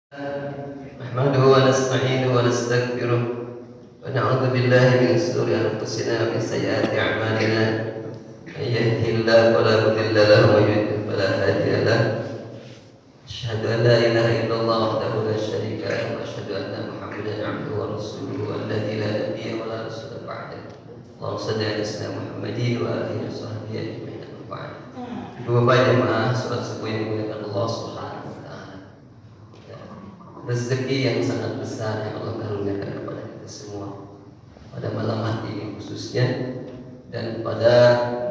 نحمده ونستعينه ونستغفره ونعوذ بالله من شرور أنفسنا ومن سيئات أعمالنا من يهده الله فلا مضل له ومن يضلل فلا هادي له أشهد أن لا إله إلا الله وحده لا شريك له وأشهد أن محمدا عبده ورسوله الذي لا نبي ولا رسول بعده اللهم صل على سيدنا محمد وآله وصحبه أجمعين أما بعد. Bapak jemaah salat subuh yang dimuliakan Allah Subhanahu wa taala. Rezeki yang sangat besar yang Allah karuniakan kepada kita semua pada malam hari ini khususnya dan pada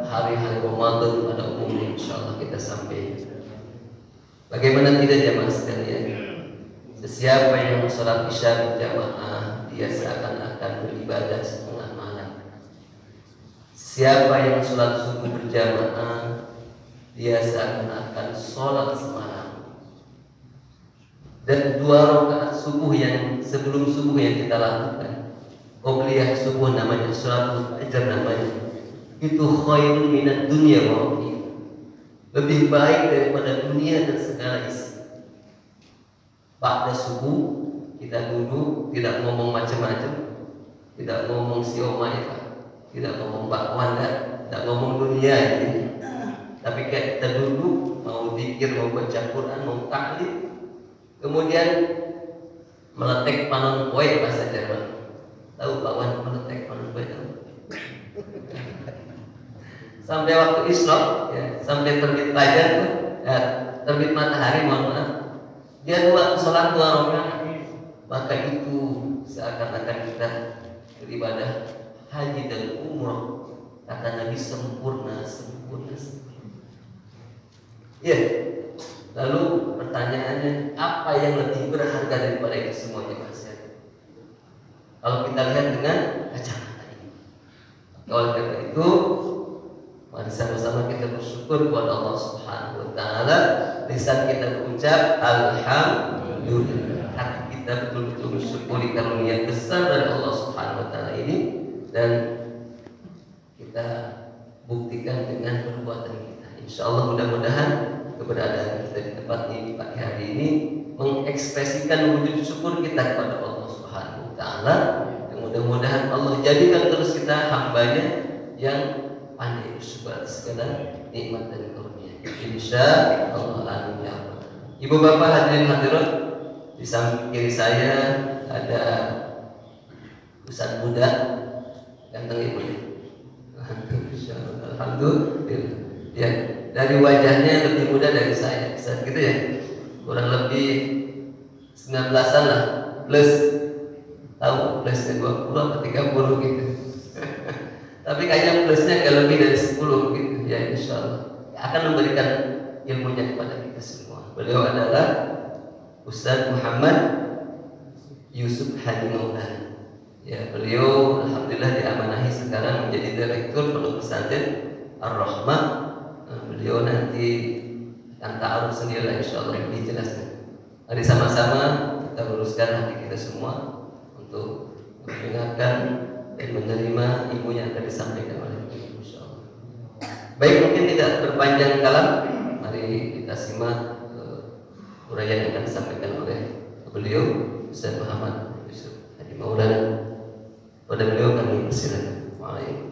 hari-hari Ramadan pada umumnya insyaallah kita sampai. Bagaimana tidak jemaah sekalian? Sesiapa yang salat Isya berjamaah dia seakan-akan beribadah setengah malam. Siapa yang salat subuh berjamaah dia seakan-akan sholat semalam. Dan 2 rakaat subuh yang sebelum subuh yang kita lakukan, qobliyah subuh namanya, sholatul fajr namanya, itu khairun minad dunya wa ma lebih baik daripada dunia dan segala isi. Pada subuh kita duduk, tidak ngomong macam-macam, tidak ngomong si Oma tidak ngomong Mbak Wanda, tidak ngomong dunia ini. Tapi kayak kita duduk, mau zikir, mau baca Quran, mau taklid, kemudian meletek panon kue bahasa Jerman. Tahu Pak Wan meletek panon kue tahu? Sampai waktu Isra, ya, sampai terbit fajar tuh, ya, terbit matahari, mohon maaf. Dia sholat 2 rakaat, maka itu seakan-akan kita beribadah haji dan umrah. Kata Nabi sempurna. Ya, lalu pertanyaannya apa yang lebih berharga daripada itu semuanya Mas? Kalau kita lihat dengan kacamata ini, oleh karena itu, mari sama-sama kita bersyukur kepada Allah Subhanahu Wa Taala. Lisan kita berucap Alhamdulillah. Hati kita betul-betul bersyukuri karunia besar dari Allah Subhanahu Wa Taala ini dan kita buktikan dengan perbuatan kita. Insya Allah mudah-mudahan keberadaan kita di tempat ini pagi hari ini mengekspresikan wujud syukur kita kepada Allah Subhanahu Wa Taala. Mudah-mudahan Allah jadikan terus kita hambanya yang pandai bersyukur atas segala nikmat dan karunia. Insya Allah amin ya Allah. Ibu bapak hadirin hadirat, di samping kiri saya ada Ustaz muda ganteng ibu ya. Alhamdulillah. Ya, dari wajahnya lebih muda dari saya, bisa gitu ya. Kurang lebih 19-an lah, plus tahu plusnya 20 atau 30 gitu. Tapi kayaknya plusnya agak lebih dari 10 gitu ya, insya Allah akan memberikan ilmunya kepada kita semua. Beliau adalah Ustaz Muhammad Yusuf Hadi Maulana. Ya, beliau alhamdulillah diamanahi sekarang menjadi direktur Pondok Pesantren Ar-Rahmah. Beliau nanti akan ta'aruf sendiri insya Allah lebih jelaskan. Mari sama-sama kita luruskan hati kita semua untuk mendengarkan dan menerima ilmu yang akan disampaikan oleh beliau insya Allah. Baik, mungkin tidak berpanjang kalam, mari kita simak uraian yang akan disampaikan oleh beliau Ustaz Muhammad Yusuf Hadi Maulana. Pada beliau kami persilakan. Waalaikumsalam.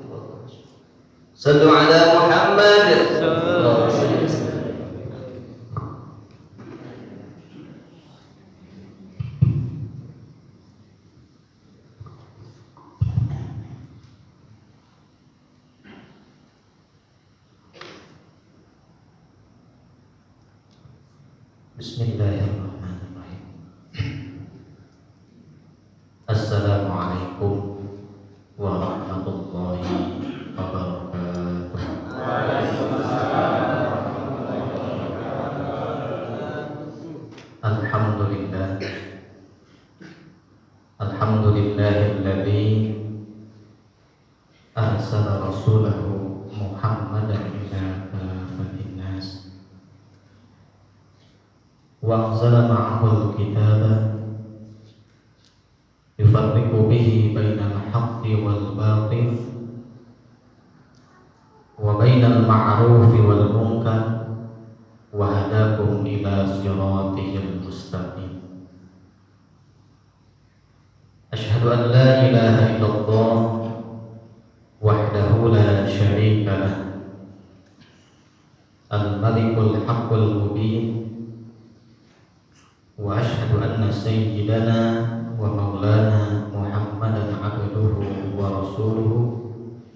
Sallu ala Muhammad. Bismillahirrahmanirrahim. Assalamualaikum warahmatullahi wabarakatuh. Alhamdulillah. Alhamdulillahilladzi arsala rasulahu Muhammadan ila kafatin nas wa anzala ma'ahul kitaba yufarriqu bihi bainal haqqi wal batil wa bainal ma'rufi wal munkar wa hadakum ila siratihil mustaqim. أن لا إله إلا الله وحده لا شريك له الملك الحق المبين وأشهد أن سيدنا ومولانا محمدا عبده ورسوله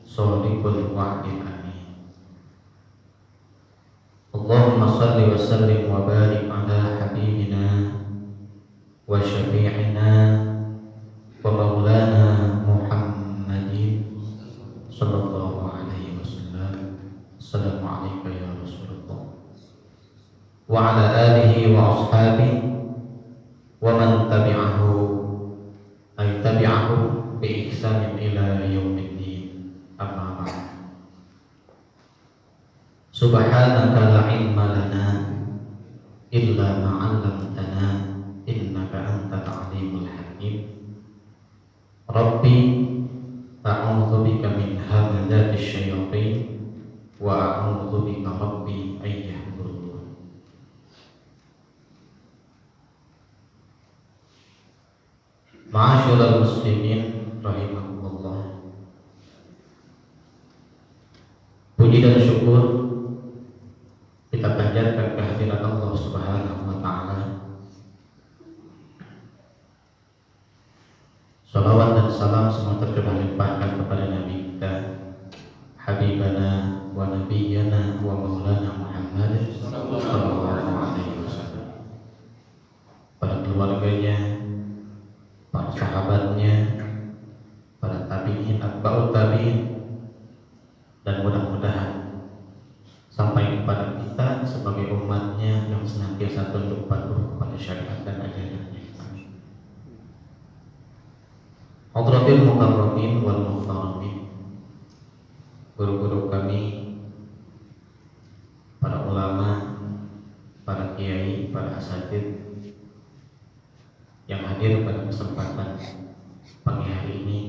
صادق الوعد الأمين اللهم صل وسلم وبارك على حبيبنا وشفيعنا ومولانا محمد صلى الله عليه وسلم السلام عليك يا رسول الله وعلى آله وأصحابه ومن تبعه أي تبعه بإحسان إلى يوم الدين أما بعد سبحانك لا علم لنا إلا ما علمتنا إنك أنت العليم الحكيم ربي أعوذ بك من همزات الشياطين وأعوذ بك ربي أن يحضرون Ma'asyiral muslimin rahimakumullah. Puji dan syukur kita panjatkan kehadirat Allah Subhanahu wa taala. Salawat dan salam semua tercurah limpahkan kepada Nabi kita, Habibana wa Nabiyyana wa Maulana Muhammad sallallahu alaihi wasallam. Para keluarganya, para sahabatnya, para tabi'in, atba'ut tabi'in, dan mudah-mudahan sampai kepada kita sebagai umatnya yang senantiasa tunduk patuh kepada syariat dan ajarannya. Hadratil mukarramin wal muhtaramin, guru-guru kami, para ulama, para kiai, para asatidz yang hadir pada kesempatan pagi hari ini.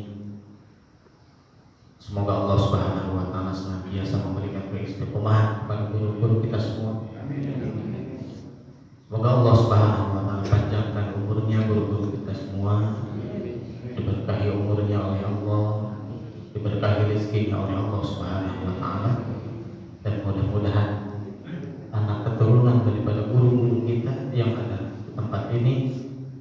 Semoga Allah Subhanahu wa taala senantiasa memberikan keistiqomahan kepada guru-guru kita semua. Semoga Allah Subhanahu wa taala panjangkan umurnya guru-guru kita semua, diberkahi umurnya oleh Allah, diberkahi rezekinya oleh Allah Subhanahu wa taala, dan mudah-mudahan anak keturunan daripada guru-guru kita yang ada di tempat ini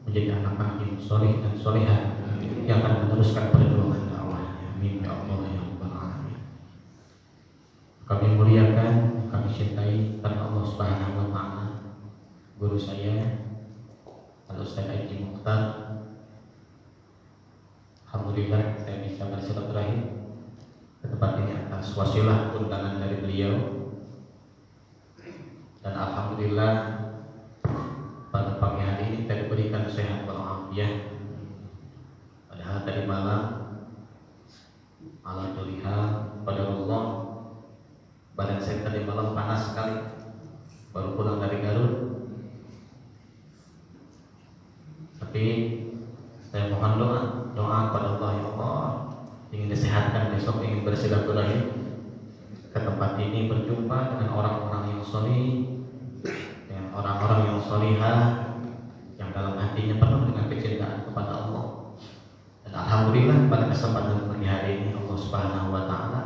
menjadi anak-anak yang soleh dan solehah yang akan meneruskan perjuangan dakwahnya. Amin ya Allah ya Rabbal alamin. Kami muliakan, kami cintai karena Allah Subhanahu wa taala guru saya Al-Ustaz Haji Mukhtar. Alhamdulillah saya bisa bersilaturahim ke tempat ini atas wasilah undangan dari beliau, dan alhamdulillah pada pagi hari ini saya diberikan sehat walafiat. Padahal tadi malam alhamdulillah pada Allah badan saya tadi malam panas sekali, baru pulang dari Garut. Tapi saya mohon doa kepada Allah, ya Allah, ingin disehatkan besok, ingin bersilaturahim ke tempat ini, berjumpa dengan orang-orang yang soleh, dengan orang-orang yang solihah, yang dalam hatinya penuh dengan kecintaan kepada Allah. Dan alhamdulillah pada kesempatan pagi hari ini Allah Subhanahu wa taala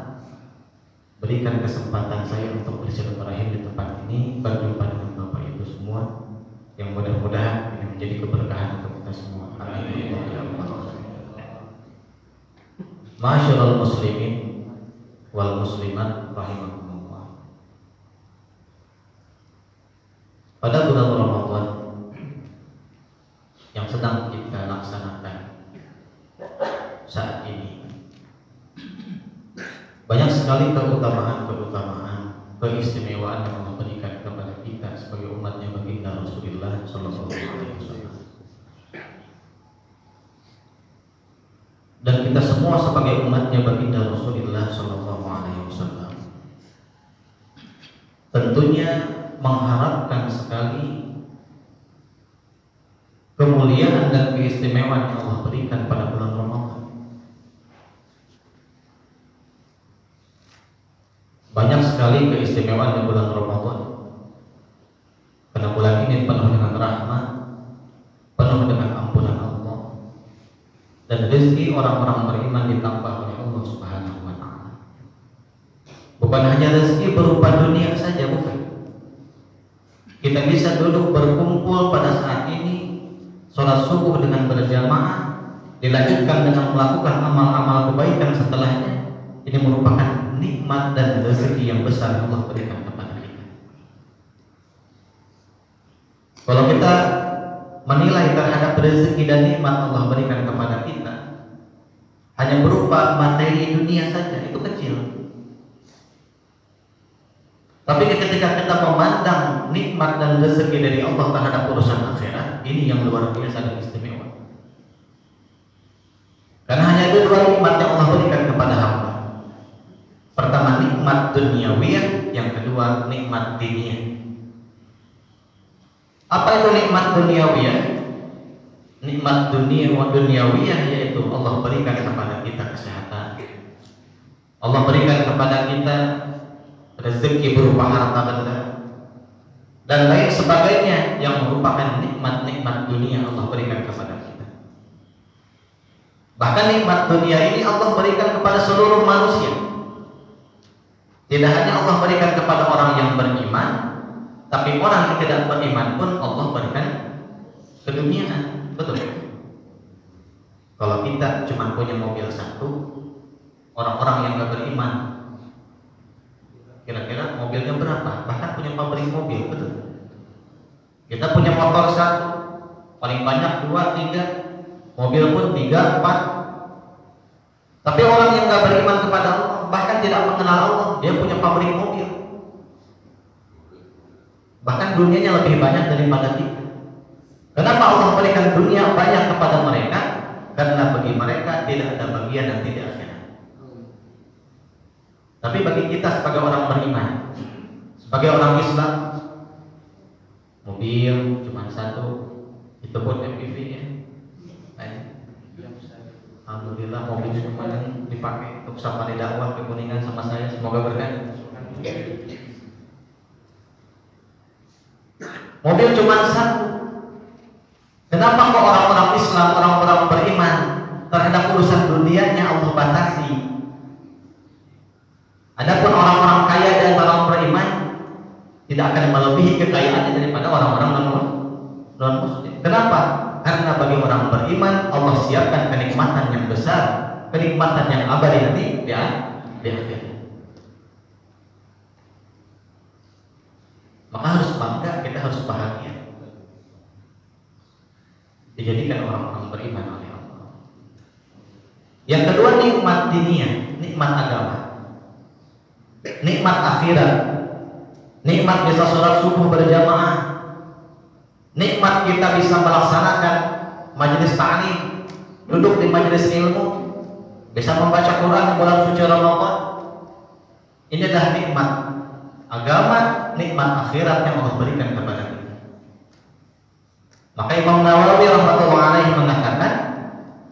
berikan kesempatan saya untuk bersilaturahim di tempat ini, berjumpa dengan Bapak Ibu semua, yang mudah-mudahan ini menjadi keberkahan untuk kita semua. Amin ya rabbal alamin. Ma'asyiral muslimin wal muslimat rahimakumullah. Pada bulan Ramadan yang sedang kita laksanakan saat ini, banyak sekali keutamaan, keistimewaan yang Allah berikan kepada kita sebagai umatnya baginda Rasulullah sallallahu alaihi wasallam. Dan kita semua sebagai umatnya baginda Rasulullah sallallahu alaihi wasallam tentunya mengharapkan sekali kemuliaan dan keistimewaan yang Allah berikan pada bulan Ramadan. Banyak sekali keistimewaan di bulan Ramadan, karena bulan ini penuh dengan rahmat, penuh dengan ampunan Allah, dan rezeki orang-orang beriman ditambah oleh Allah Subhanahu wa taala. Bukan hanya rezeki berupa dunia saja, bukan. Kita bisa duduk berkumpul pada saat ini, sholat subuh dengan berjamaah, dilanjutkan dengan melakukan amal-amal kebaikan setelahnya. Ini merupakan nikmat dan rezeki yang besar yang Allah berikan kepada kita. Kalau kita menilai terhadap rezeki dan nikmat Allah berikan kepada kita hanya berupa materi dunia saja, itu kecil. Tapi ketika kita memandang nikmat dan rezeki dari Allah terhadap urusan akhirat, ini yang luar biasa dan istimewa. Karena hanya ada dua nikmat yang Allah berikan kepada hamba. Pertama nikmat duniawiyah, yang kedua nikmat diniyah. Apa itu nikmat duniawiyah? Nikmat duniawiyah yaitu Allah berikan kepada kita kesehatan. Allah berikan kepada kita rezeki berupa harta benda dan lain sebagainya yang merupakan nikmat-nikmat dunia Allah berikan kepada kita. Bahkan nikmat dunia ini Allah berikan kepada seluruh manusia. Tidak hanya Allah berikan kepada orang yang beriman, tapi orang yang tidak beriman pun Allah berikan keduniaan. Betul. Kalau kita cuma punya mobil satu, orang-orang yang tidak beriman kira-kira mobilnya berapa? Bahkan punya pabrik mobil, betul. Kita punya motor satu, paling banyak 2, 3, mobil pun 3, 4. Tapi orang yang nggak beriman kepada Allah, bahkan tidak mengenal Allah, dia punya pabrik mobil. Bahkan dunianya lebih banyak daripada kita. Kenapa Allah berikan dunia banyak kepada mereka? Karena bagi mereka tidak ada bagian dan tidak akhirat. Tapi bagi kita sebagai orang beriman, sebagai orang Islam, mobil cuma satu, itu pun MPV ya. Alhamdulillah mobil cuma yang dipakai untuk safari dakwah ke Kuningan sama saya, semoga berkah. Mobil cuma satu. Kenapa kok orang-orang Islam, orang-orang beriman terhadap urusan dunianya Allah batasi? Adapun orang-orang kaya dan orang beriman tidak akan melebihi kekayaannya daripada orang-orang non-muslim. Kenapa? Karena bagi orang beriman Allah siapkan kenikmatan yang besar, kenikmatan yang abadi nanti di akhir. Maka harus bangga, kita harus bahagia dijadikan orang-orang beriman oleh Allah. Yang kedua nikmat diniyah, nikmat agama, nikmat akhirat, nikmat bisa sholat subuh berjamaah, nikmat kita bisa melaksanakan majelis ta'lim, duduk di majelis ilmu, bisa membaca Quran di bulan suci Ramadan. Ini adalah nikmat agama, nikmat akhirat yang Allah berikan kepada kita. Maka Imam Nawawi rahmatullahi alaihi mengatakan,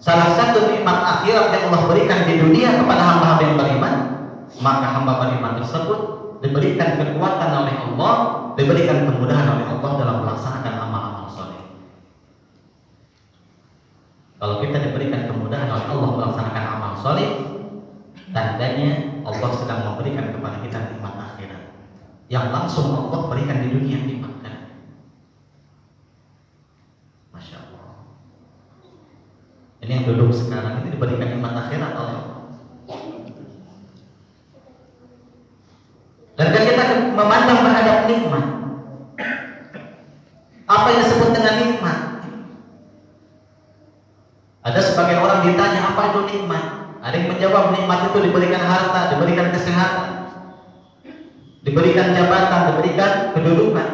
salah satu nikmat akhirat yang Allah berikan di dunia kepada hamba-hamba yang beriman, maka hamba beriman tersebut diberikan kekuatan oleh Allah, diberikan kemudahan oleh Allah dalam melaksanakan amal-amal saleh. Kalau kita diberikan kemudahan oleh Allah melaksanakan amal saleh, tandanya Allah sedang memberikan kepada kita nikmat akhirat yang langsung Allah berikan di dunia nikmat. Masya Allah. Ini yang duduk sekarang ini diberikan nikmat akhirat oleh Allah. Dan kita memandang terhadap nikmat, apa yang disebut dengan nikmat? Ada sebagian orang ditanya apa itu nikmat, ada yang menjawab nikmat itu diberikan harta, diberikan kesehatan, diberikan jabatan, diberikan kedudukan,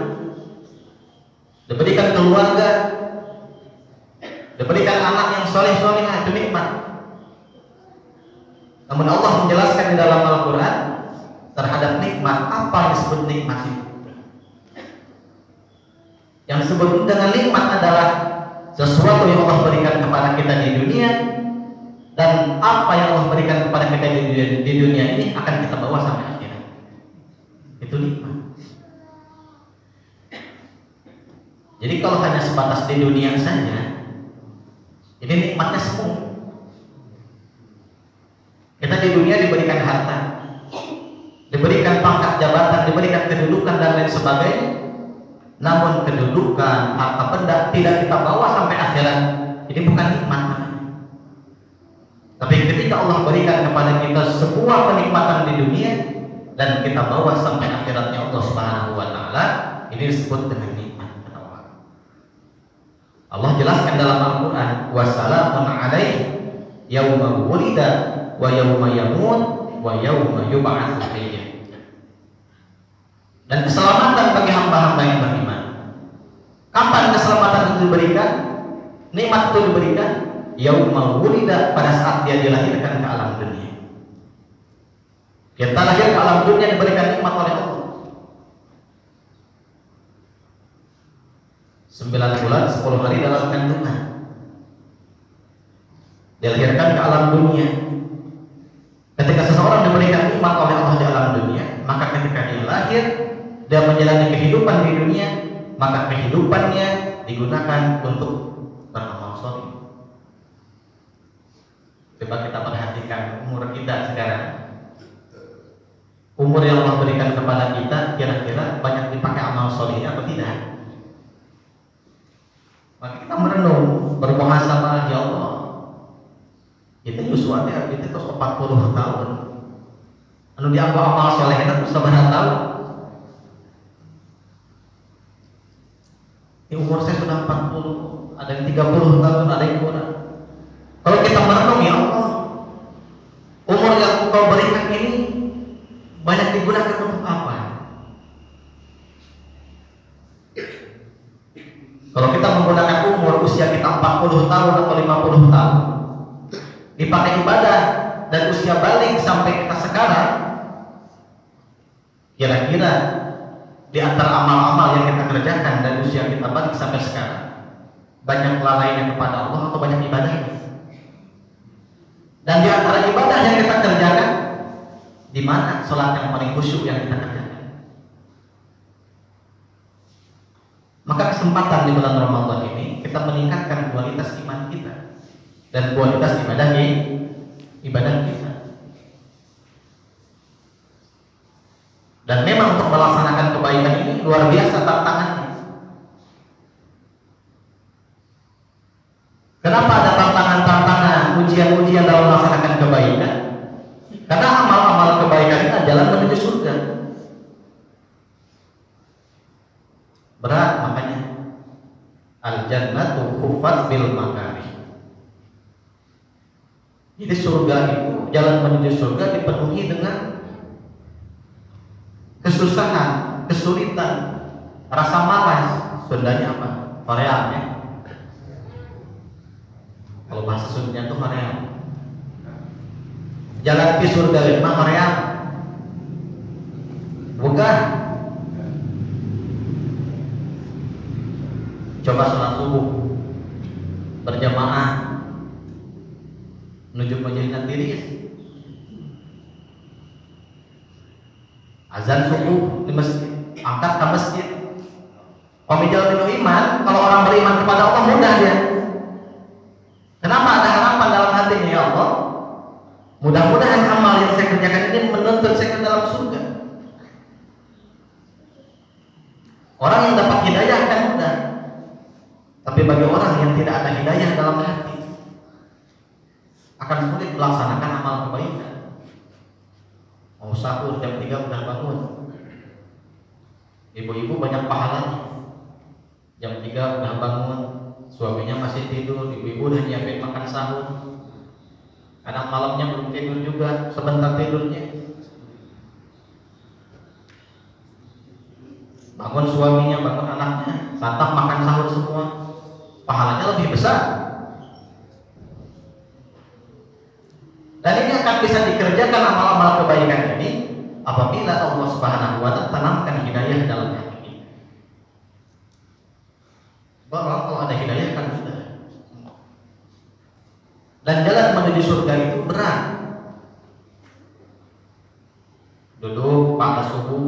diberikan keluarga, diberikan anak yang soleh-solehah, itu nikmat. Namun Allah menjelaskan di dalam Al-Quran terhadap nikmat, apa yang disebut nikmat itu. Yang disebut dengan nikmat adalah sesuatu yang Allah berikan kepada kita di dunia, dan apa yang Allah berikan kepada kita di dunia ini akan kita bawa sampai akhirat. Itu nikmat. Jadi kalau hanya sebatas di dunia saja, ini nikmatnya semu. Kita di dunia diberikan harta, diberikan pangkat jabatan, diberikan kedudukan dan lain sebagainya. Namun kedudukan, harta benda tidak kita bawa sampai akhirat. Ini bukan nikmat. Tapi ketika Allah berikan kepada kita sebuah kenikmatan di dunia dan kita bawa sampai akhiratnya Allah Subhanahu wa taala, ini disebut dengan nikmat. Allah jelaskan dalam Al-Qur'an, "Wa salamun 'alaihi yauma wulida wa yauma yamut wa yauma yub'atsu hayya." Dan keselamatan bagi hamba-hamba yang beriman. Kapan keselamatan itu diberikan? Nikmat itu diberikan yauma wulida, pada saat dia dilahirkan ke alam dunia. Kita lahir ke alam dunia diberikan nikmat oleh Allah. 9 bulan 10 hari dalam kandungan, dilahirkan ke alam dunia. Ketika seseorang diberikan nikmat oleh Allah di alam dunia, maka ketika dia lahir, dia menjalani kehidupan di dunia, maka kehidupannya digunakan untuk beramal soleh. Coba kita perhatikan umur kita sekarang. Umur yang Allah berikan kepada kita kira-kira banyak dipakai amal soleh atau tidak? Maka kita merenung, bermuhasabah, ya Allah, kita usuannya kita terus 40 tahun. Anu dianggap amal soleh itu seberapa tahun? Di umur saya sudah 40, ada yang 30 tahun, ada yang kurang. Kalau kita merenung, ya Allah, umur yang Engkau berikan ini banyak digunakan untuk apa? Kalau kita menggunakan umur usia kita 40 tahun atau 50 tahun dipakai ibadah dan usia balik sampai kita sekarang, kira-kira di antara amal-amal yang kita kerjakan dan usia kita balik sampai sekarang, banyak lalainya kepada Allah atau banyak ibadahnya? Dan di antara ibadah yang kita kerjakan, di mana sholat yang paling khusyuk yang kita kerjakan? Maka kesempatan di bulan Ramadan ini kita meningkatkan kualitas iman kita dan kualitas ibadah kita. Dan memang untuk melaksanakan kebaikan ini luar biasa tantangannya. Kenapa ada tantangan-tantangan, ujian-ujian dalam melaksanakan kebaikan? Karena amal-amal kebaikan itu jalan menuju surga. Berat makanya. Al-jannatu huffat bil makarih. Jadi surga itu, jalan menuju surga dipenuhi dengan kesusahan, kesulitan, rasa malas. Sundanya apa? Korean ya. Kalau bahasa Sundanya itu Korean. Jalan ke surga itu Korean. Bukan. Coba sholat subuh berjamaah menuju Madinah Tiris. Azan subuh di masjid, angkat ke masjid. Pemijal penuh iman, kalau orang beriman kepada Allah mudah dia. Kenapa? Ada harapan dalam hatinya, ya Allah, mudah-mudahan amal yang saya kerjakan ini menuntun saya ke dalam surga. Orang yang dapat hidayah kan mudah. Tapi bagi orang yang tidak ada hidayah dalam hati, akan sulit melaksanakan amal kebaikan. Mau sahur jam 3 udah bangun. Ibu-ibu banyak pahalanya. Jam 3 udah bangun, suaminya masih tidur, ibu-ibu udah nyiapin makan sahur. Anak malamnya belum tidur juga, sebentar tidurnya. Bangun suaminya, bangun anaknya, santap makan sahur semua. Pahalanya lebih besar. Dan ini akan bisa dikerjakan amal-amal kebaikan ini apabila Allah Subhanahu wa taala tanamkan hidayah dalam hati. Bahwa kalau ada hidayah kan sudah. Dan jalan menuju surga itu berat. Duduk pada subuh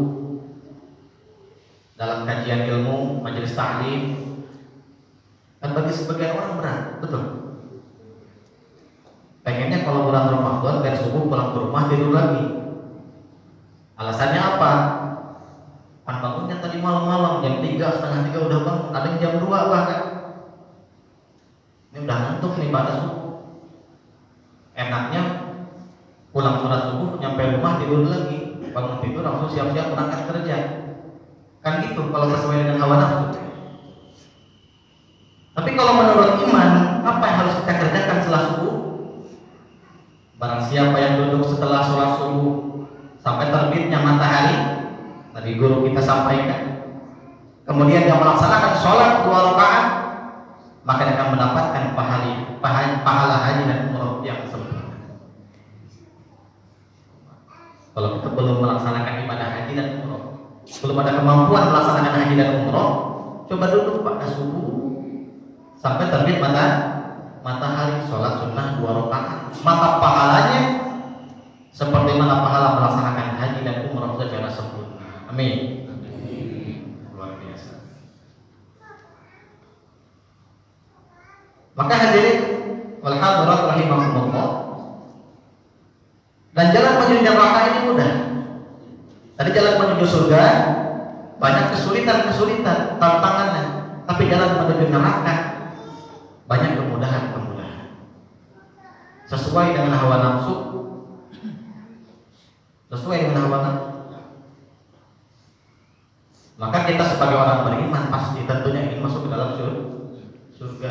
dalam kajian ilmu, majelis ta'lim, dan bagi sebagian orang berat, betul. pengennya kalau bulan Ramadan dari subuh pulang ke rumah tidur lagi. Alasannya apa? Kan bangunnya tadi malam-malam jam 3, setengah 3 udah bangun, ada yang jam 2 bahkan. Ini udah ngantuk nih pada subuh. Enaknya pulang sholat subuh nyampe rumah tidur lagi, bangun tidur langsung siap-siap berangkat kerja. Kan gitu kalau sesuai dengan hawa nafsu. Tapi kalau menurut iman, apa yang harus kita kerjakan setelah subuh? Barang siapa yang duduk setelah sholat subuh sampai terbitnya matahari, tadi guru kita sampaikan, kemudian dia melaksanakan sholat 2 rakaat, maka dia akan mendapatkan pahala haji dan umroh yang sempurna. Kalau kita belum melaksanakan ibadah haji dan umroh, belum ada kemampuan melaksanakan haji dan umroh, coba duduk pada subuh sampai terbit matahari, sholat sunnah 2 rakaat, maka pahalanya seperti mana pahala melaksanakan haji dan umroh secara sempurna. Amin. Luar biasa. Maka hadirin wal hadirat rahimakumullah, dan jalan menuju neraka ini mudah. Tadi jalan menuju surga banyak kesulitan, tantangannya, tapi jalan menuju neraka banyak kemudahan. Sesuai dengan hawa nafsu. Maka kita sebagai orang beriman pasti tentunya ingin masuk ke dalam surga.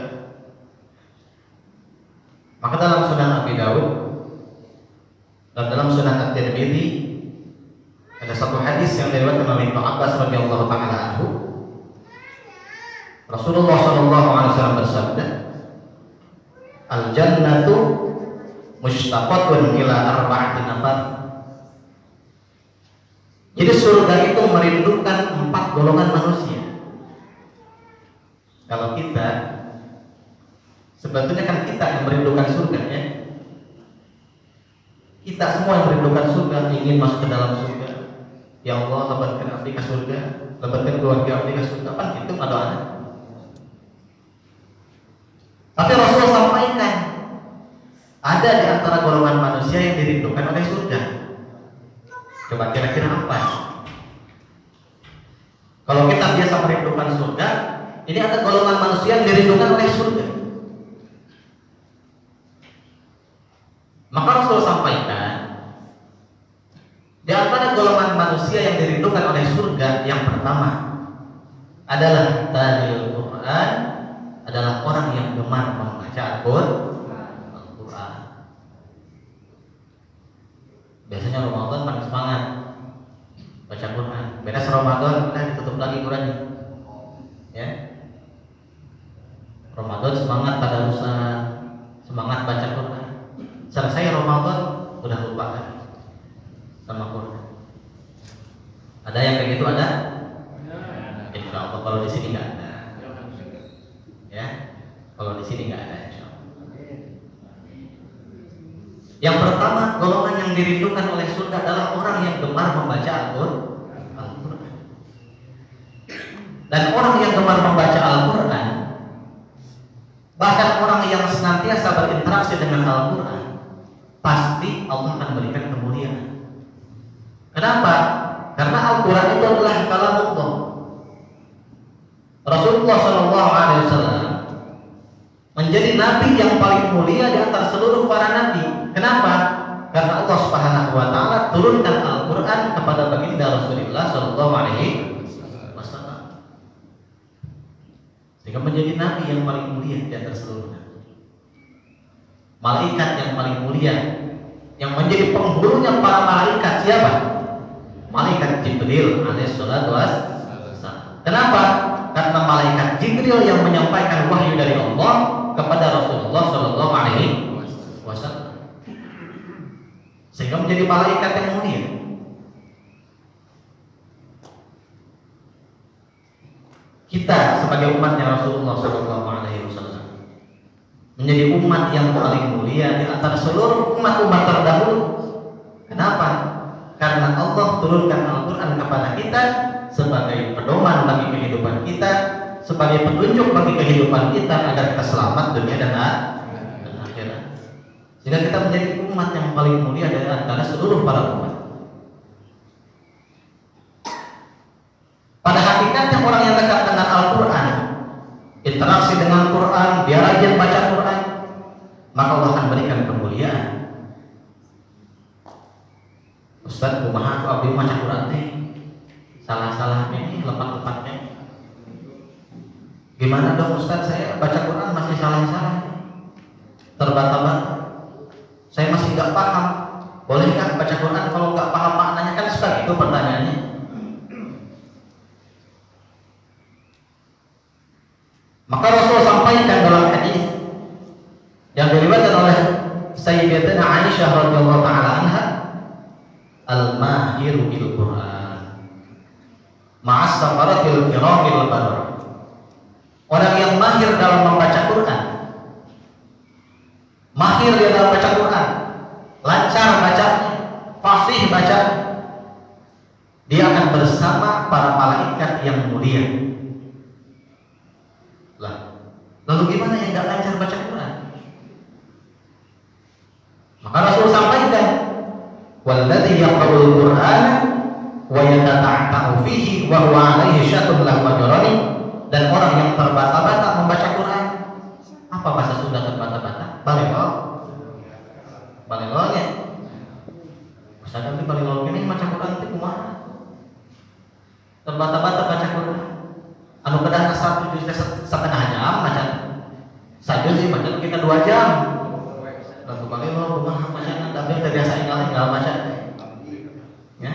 Maka dalam Sunan Abi Dawud dan dalam Sunan At-Tirmidzi ada satu hadis yang diriwayatkan oleh Ibnu Abbas radhiyallahu taala anhu. Rasulullah sallallahu alaihi wasallam bersabda, "Al-jannatu mushtaqatun ila arba'ati nafar." Jadi surga itu merindukan 4 golongan manusia. Kalau kita, sebetulnya kan kita yang merindukan surga ya. Kita semua yang merindukan surga, ingin masuk ke dalam surga. Ya Allah, lebatkan abdi ke surga, lebatkan keluarga abdi ke surga. Kan itu doanya. Tapi Rasulullah sampaikan, ada di antara golongan manusia yang dirindukan oleh surga. Coba kira-kira apa? Kalau kita biasa merindukan surga, ini ada golongan manusia yang dirindukan oleh surga. Maka Rasul sampaikan, di antara golongan manusia yang dirindukan oleh surga, yang pertama adalah talil Quran, adalah orang yang gemar membaca Al-Quran. Biasanya Ramadan paling semangat baca Quran. Beres Ramadan kita ditutup lagi Qurannya. Ya. Ramadan semangat tadarusan, semangat baca Quran. Selesai Ramadan udah lupa lagi sama Quran. Ada yang kayak gitu ada? Insya Allah kalau di sini nggak ada. Ya, kalau di sini nggak ada. Yang pertama, golongan yang dirindukan oleh surga adalah orang yang gemar membaca Al-Quran. Dan orang yang gemar membaca Al-Quran, bahkan orang yang senantiasa berinteraksi dengan Al-Quran, pasti Allah akan berikan kemuliaan. Kenapa? Karena Al-Quran itu adalah kalamullah. Rasulullah SAW menjadi nabi yang paling mulia di antara seluruh para nabi. Kenapa? Karena Allah Subhanahu wa taala turunkan Al-Qur'an kepada baginda Rasulullah sallallahu alaihi wasallam. Sehingga menjadi nabi yang paling mulia di antara seluruh nabi. Malaikat yang paling mulia yang menjadi penghulunya para malaikat siapa? Malaikat Jibril alaihi salatu wassalam. Kenapa? Karena malaikat Jibril yang menyampaikan wahyu dari Allah kepada Rasulullah sallallahu alaihi wasallam. Sehingga menjadi malaikat yang mulia. Kita sebagai umatnya Rasulullah SAW menjadi umat yang paling mulia di antara seluruh umat-umat terdahulu. Kenapa? Karena Allah turunkan Al-Quran kepada kita sebagai pedoman bagi kehidupan kita, sebagai petunjuk bagi kehidupan kita agar kita selamat dunia dan akhirat. Sehingga kita menjadi umat yang paling mulia dari antara seluruh para umat. Pada hakikatnya orang yang dekat dengan Al-Quran, interaksi dengan Quran, dia rajin baca Quran, maka Allah akan berikan kemuliaan. Ustaz, kumaha aku abdi baca Quran teh salah-salahnya nih, lepat-lepatnya. Gimana dong Ustaz, saya baca Quran masih salah-salah, terbata-bata, saya masih nggak paham. Bolehkah baca Quran kalau nggak paham maknanya? Kan Ustaz, itu pertanyaannya. Maka Rasul sampaikan dalam hadis yang diriwayatkan oleh Sayyidatina Aisyah radhiyallahu taala anha, al-mahiru bil Quran ma'as safaratil kiramil barr. Orang yang mahir dalam membaca Quran, mahir dia dalam baca Quran, lancar bacanya, fasih bacanya, dia akan bersama para malaikat yang mulia. Lalu gimana yang nggak lancar baca Quran? Maka Rasul sampaikan, walladzi yaqra'ul Qur'ana wa yatata'atta'u fihi wa huwa 'alaihi syatun lahu ajrani, dan orang yang terbata-bata membaca Quran. Apa bahasa Sunda terbata-bata? Balelol. Balelolnya. Ustaz nanti balelol ini baca Quran teh kumaha? Terbata-bata baca Quran. Anu kedah 1 juz setengah jam baca. Saja sih baca kita 2 jam. Lalu balelol kumaha bacana? Tapi terbiasa ingal baca. Ya.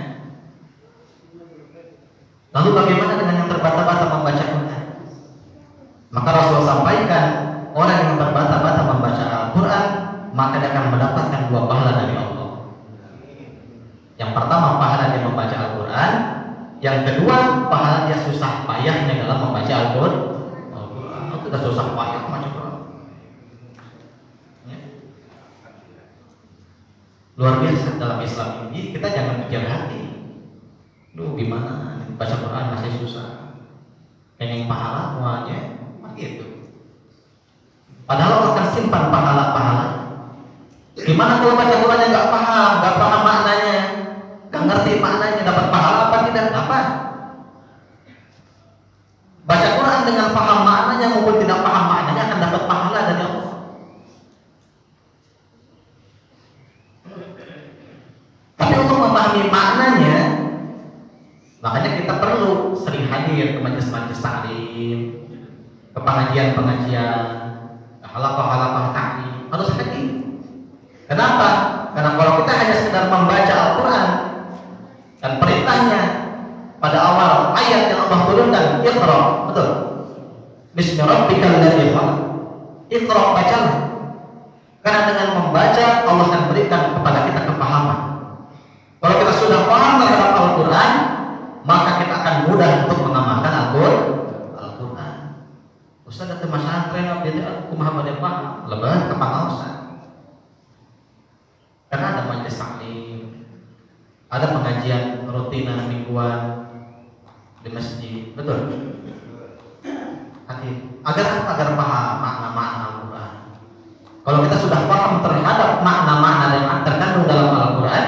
Lalu bagaimana dengan yang terbata-bata membaca Quran? Maka Rasul sampaikan, orang yang terbata-bata membaca Al-Quran, maka dia akan mendapatkan 2 pahala dari Allah. Yang pertama, pahala dia membaca Al-Quran. Yang kedua, pahala dia susah payahnya dalam membaca Al-Quran. Itu sudah susah payah membaca Quran. Ya. Luar biasa dalam Islam ini, kita jangan pikir hati. Duh, gimana baca Quran masih susah. Pengen pahala semuanya, gitu. Padahal Allah akan simpan pahala-pahala. Gimana kalau baca Qurannya nggak paham maknanya, nggak ngerti maknanya, dapat pahala apa tidak? Apa? Baca Quran dengan paham maknanya maupun tidak paham maknanya akan dapat pahala dari Allah. Tapi untuk memahami maknanya, makanya kita perlu sering hadir ke majelis-majelis taklim, ke pengajian-pengajian, ke halaqah-halaqah taklim, harus hadir. Kenapa? Karena kalau kita hanya sekedar membaca Al-Quran dan perintahnya pada awal ayat yang Allah turunkan, Iqra, betul. Bismi rabbikal ladzi khalaq. Iqra, bacalah. Karena dengan membaca Allah akan berikan kepada kita kepahaman. Kalau kita sudah paham terhadap Al-Quran, maka kita akan mudah untuk mengamalkan Al-Quran. Ustaz ada masalah tren update kumaha bade paham, lebah ke pangaosan. Karena ada majelis taklim, ada pengajian rutinan mingguan di masjid, betul? Agar paham makna-makna Al-Quran. Kalau kita sudah paham terhadap makna-makna yang terkandung dalam Al-Quran,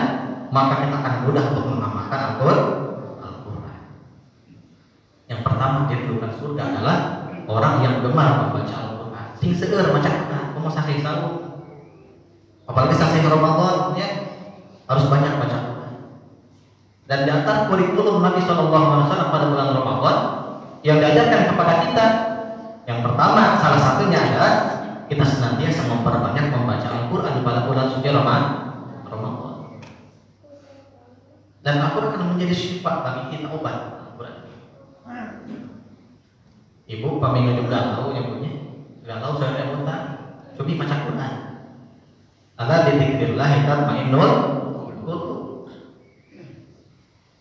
maka kita akan mudah untuk mengamalkan Al-Quran. Yang pertama diperlukan surga adalah orang yang gemar membaca Al-Quran. Sing seueur maca Quran, komo sahih sawu. Apalagi sahih Ramadan, ya, harus banyak baca Quran. Dan di antara kurikulum Nabi SAW pada bulan Ramadan yang diajarkan kepada kita, yang pertama, salah satunya adalah kita senantiasa memperbanyak membaca Al-Quran pada bulan suci Ramadan. Dan Al-Quran akan menjadi syifa bagi kita, obat Al-Quran. Ibu paminggu juga tahu ya punya, nggak tahu saya mau tak, coba baca Quran. Ala dzikrillah tatmainnul qulub.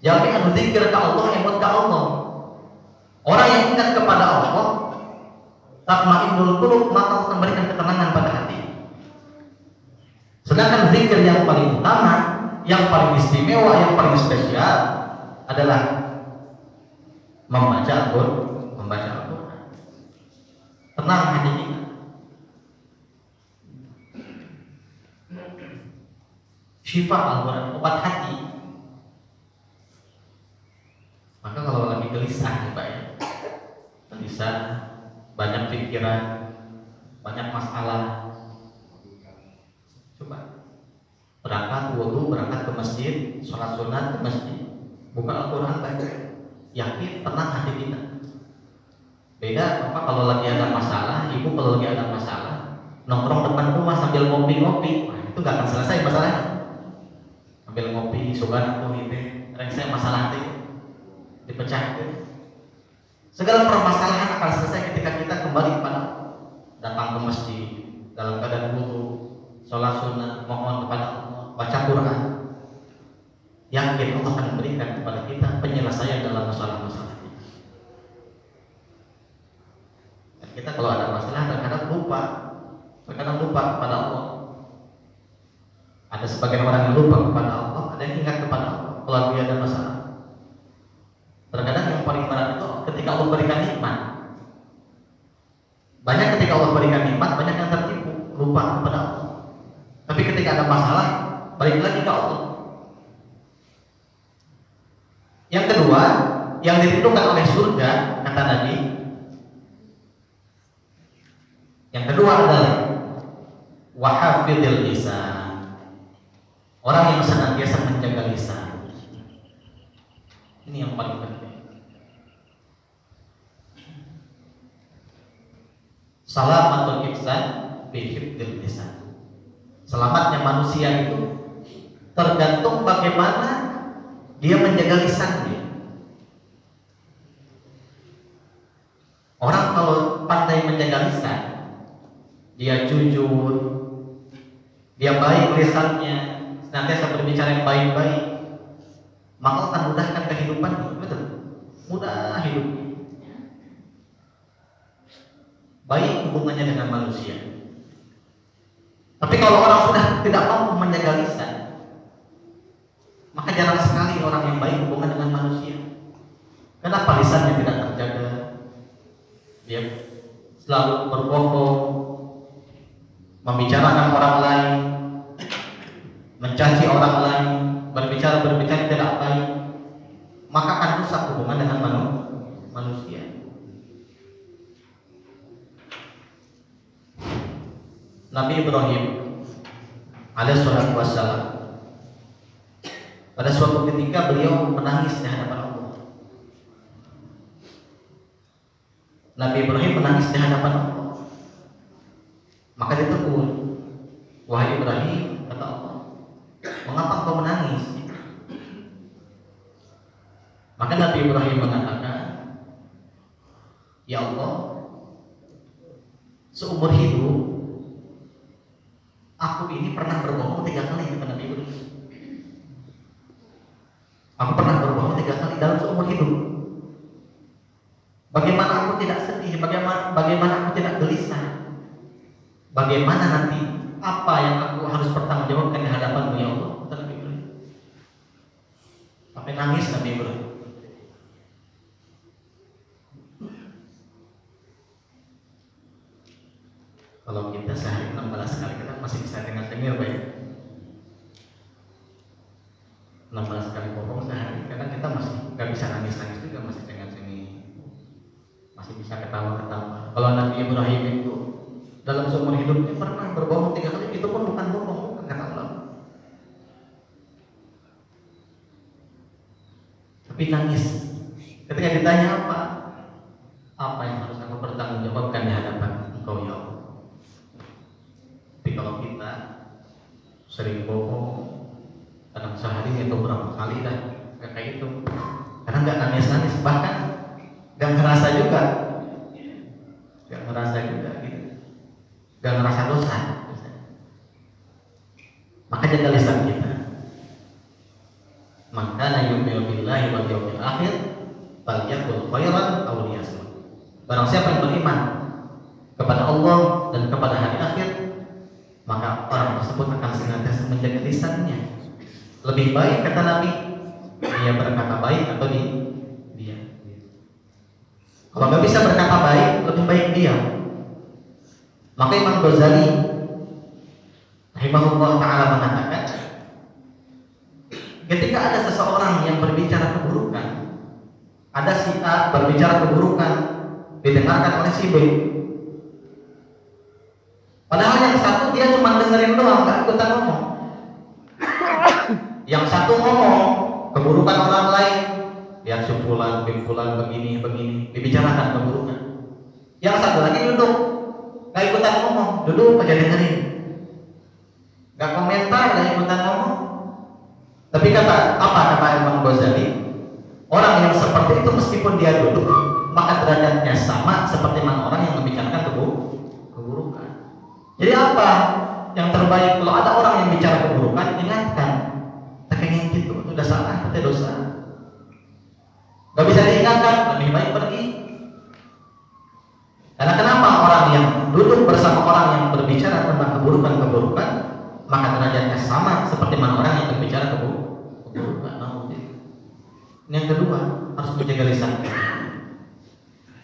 Jadi anu zikir ka Allah, emot ka Allah. Orang yang ingat kepada Allah, tatmainnul qulub, maka akan memberikan ketenangan pada hati. Sedangkan zikir yang paling utama, yang paling istimewa, yang paling spesial adalah membaca Al-Quran. Tenang hati kita. Syifa Al-Quran, obat hati. Maka kalau lagi gelisah nih Pak ya, gelisah, banyak pikiran, banyak masalah, coba berangkat wudu, berangkat ke masjid, sholat sunat ke masjid, buka Al-Quran baca, yakin tenang hati kita. Beda apa kalau lagi ada masalah, ibu kalau lagi ada masalah nongkrong depan rumah sambil ngopi-ngopi, nah, itu gak akan selesai masalahnya. Sambil ngopi, sugan aku itu, saya masalah itu dipecah. Segala permasalahan akan selesai ketika kita kembali kepada datang ke masjid dalam keadaan wudu, sholat sunnah, mohon kepada Allah, baca Quran. Yakin Allah akan memberikan kepada kita penyelesaian dalam masalah-masalah kita. Dan kita kalau ada masalah terkadang lupa kepada Allah. Ada sebagian orang yang lupa kepada Allah, ada yang ingat kepada Allah kalau dia ada masalah. Terkadang yang paling berat itu ketika Allah berikan nikmat. Banyak ketika Allah berikan nikmat, banyak yang tertipu, lupa kepada Allah. Tapi ketika ada masalah, balik lagi ke Allah. Yang kedua, yang dirindukan oleh surga, kata Nabi, yang kedua adalah wahafidil lisan. Orang yang senantiasa menjaga lisan. Ini yang paling penting. Salamatul ihsan bi hifdzil lisan. Selamatnya manusia itu tergantung bagaimana dia menjaga lisannya. Orang kalau pandai menjaga lisan, dia jujur, dia baik lisannya, senantiasa berbicara yang baik-baik, maka akan mudahkan kehidupannya. Betul? Mudah hidupnya. Baik hubungannya dengan manusia. Tapi kalau orang sudah tidak mampu menjaga lisan, maka jarang sekali orang yang baik hubungan dengan manusia. Kenapa lisannya tidak terjaga? Dia selalu berbohong, membicarakan orang lain, mencaci orang lain, berbicara tidak baik, maka akan rusak hubungan dengan manusia. Nabi Ibrahim alaihi salatu wassalam, pada suatu ketika beliau menangis di hadapan Allah. Nabi Ibrahim menangis di hadapan Allah. Maka ditegur, wahai Ibrahim, kata Allah, mengapa kau menangis? Maka Nabi Ibrahim mengatakan, ya Allah, seumur hidup aku ini pernah berbohong 3 kali, kata Nabi Ibrahim. Aku pernah berbohong 3 kali dalam seumur hidup. Bagaimana aku tidak sedih? Bagaimana aku tidak gelisah? Bagaimana nanti apa yang aku harus pertanggungjawabkan di hadapan-Mu ya Allah? Kata Nabi Ibrahim. Sampai nangis Nabi Ibrahim. Kalau kita sehari 16 kali kita masih bisa dengar baik. 16 kali bohong sehari, kadang kita masih nggak bisa nangis juga, masih dengar-dengar, masih bisa ketawa-ketawa. Kalau Nabi Ibrahim itu dalam seumur hidupnya pernah berbohong 3 kali, itu pun bukan bohong, bukan kata Allah. Tapi nangis ketika ditanya apa yang harus aku pertanggungjawabkan di hadapan Engkau ya Allah. Tapi kalau kita sering bohong, kadang sehari atau berapa kali dah kayak itu, karena nggak nangis, bahkan nggak ngerasa juga gitu, nggak ngerasa dosa. Maka jaga lisan kita. Maka yu'minu billahi wal yawmil akhir falyaqul khairan aw liyasmut. Barang siapa yang beriman kepada Allah dan kepada hari akhir, maka orang tersebut akan senantiasa menjaga lisannya. Lebih baik, kata Nabi, dia berkata baik atau dia. Kalau nggak bisa berkata baik, lebih baik diam. Maka Imam Ghazali rahimahullah ta'ala mengatakan, ketika ada seseorang yang berbicara keburukan, ada si A berbicara keburukan, didengarkan oleh si B. Padahal yang satu dia cuma dengerin doang, nggak ikutan ngomong. Yang satu ngomong keburukan orang lain, lihat si fulan, begini, dibicarakan keburukan. Yang satu lagi duduk, nggak ikutan ngomong, duduk aja dengerin, nggak komentar, nggak ikutan ngomong. Tapi kata Imam Ghazali, orang yang seperti itu meskipun dia duduk, maka derajatnya sama seperti mana orang yang membicarakan keburukan. Jadi apa yang terbaik? Kalau ada orang yang bicara keburukan, ingatkan, pengen gitu, udah salah, itu dosa. Gak bisa diingatkan, lebih baik pergi. Karena kenapa? Orang yang duduk bersama orang yang berbicara tentang keburukan, maka derajatnya sama seperti mana orang yang berbicara keburukan. Yang kedua, harus menjaga lisan.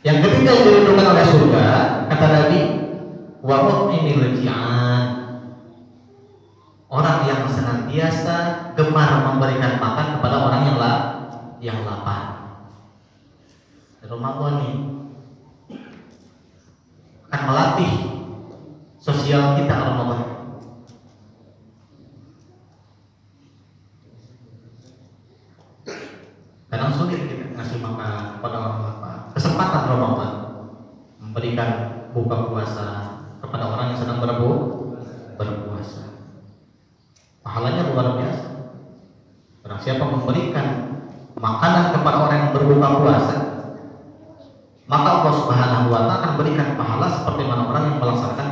Yang ketiga yang dirindukan oleh surga, kata Nabi, wa mu'minil ji'an, orang yang senantiasa gemar memberikan makan kepada orang yang lapar. Ramadan ini akan melatih sosial kita Ramadan. Kadang sulit kita ngasih makan kepada orang lapar. Kesempatan Ramadan memberikan buka puasa kepada orang yang sedang berpuasa. Pahalanya luar biasa. Barang siapa memberikan makanan kepada orang yang berbuka puasa, maka Allah Subhanahu wa Ta'ala akan berikan pahala seperti mana orang yang melaksanakan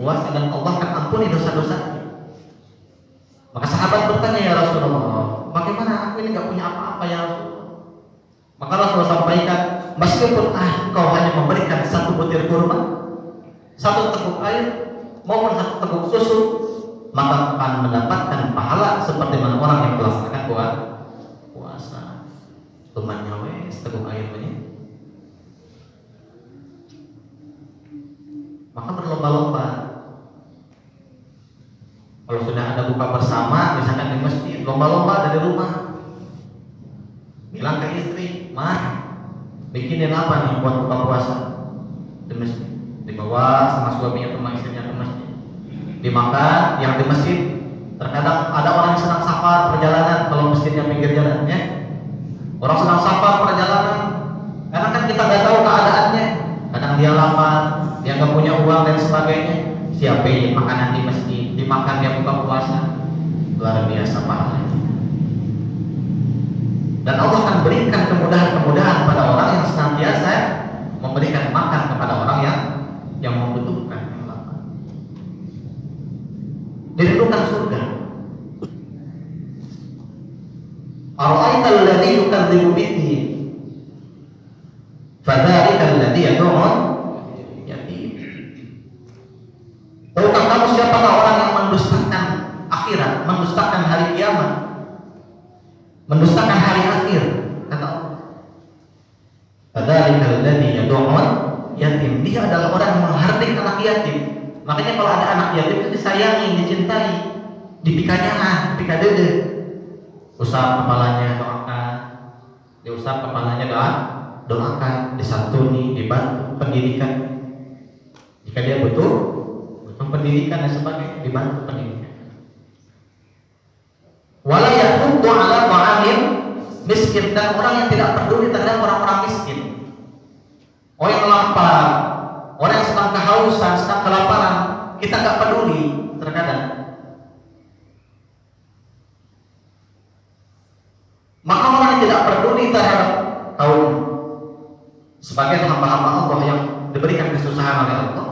puasa, dan Allah akan ampuni dosa-dosa. Maka sahabat bertanya, ya Rasulullah, bagaimana aku ini gak punya apa-apa ya Rasulullah? Maka Rasulullah sampaikan, meskipun kau hanya memberikan satu butir kurma, satu teguk air, maupun satu teguk susu, maka akan mendapatkan pahala seperti mana orang yang melaksanakan puasa. Temannya wes teguk air banyak. Maka berlomba-lomba. Kalau sudah ada buka bersama, misalkan di masjid, lomba-lomba dari rumah. Bilang ke istri, "Mah, bikinin apa nih buat buka puasa?" Di masjid. Dibawa sama suaminya sama istrinya ke masjid. Dimakan yang di masjid. Terkadang ada orang yang sedang safar perjalanan, kalau masjidnya pinggir jalan, ya. Orang sedang safar perjalanan, karena kan kita nggak tahu keadaannya. Kadang dia lapar, dia nggak punya uang dan sebagainya. Siapin makanan di masjid, dimakan dia buka puasa, luar biasa pahalanya. Dan Allah akan berikan kemudahan-kemudahan pada orang yang senantiasa memberikan makan kepada orang yang membutuhkan, yang lapar. Dirindukan surga. Ara'aital ladzi yukadzibu bihi, fadzalika alladzi yad'un yatim. Tahukah kamu siapakah orang yang mendustakan akhirat, mendustakan hari kiamat, mendustakan hari akhir? Kata Allah, fadzalika alladzi yad'un yatim. Dia adalah orang yang menghardik anak yatim. Makanya kalau ada anak yatim itu disayangi, dicintai, dipikanya, dede. Usap kepalanya, doakan. Diusap kepalanya, doakan, disantuni, dibantu pendidikan. Jika dia butuh pendidikan dan sebagainya, dibantu pendidikan. Wala yahuddu ala ta'amil miskin, dan orang yang tidak peduli terhadap orang-orang miskin. Orang yang lapar, orang yang sedang kehausan, sedang kelaparan, kita nggak peduli terkadang. Maka orang yang tidak peduli terhadap kaum sebagai hamba-hamba Allah yang diberikan kesusahan oleh Allah,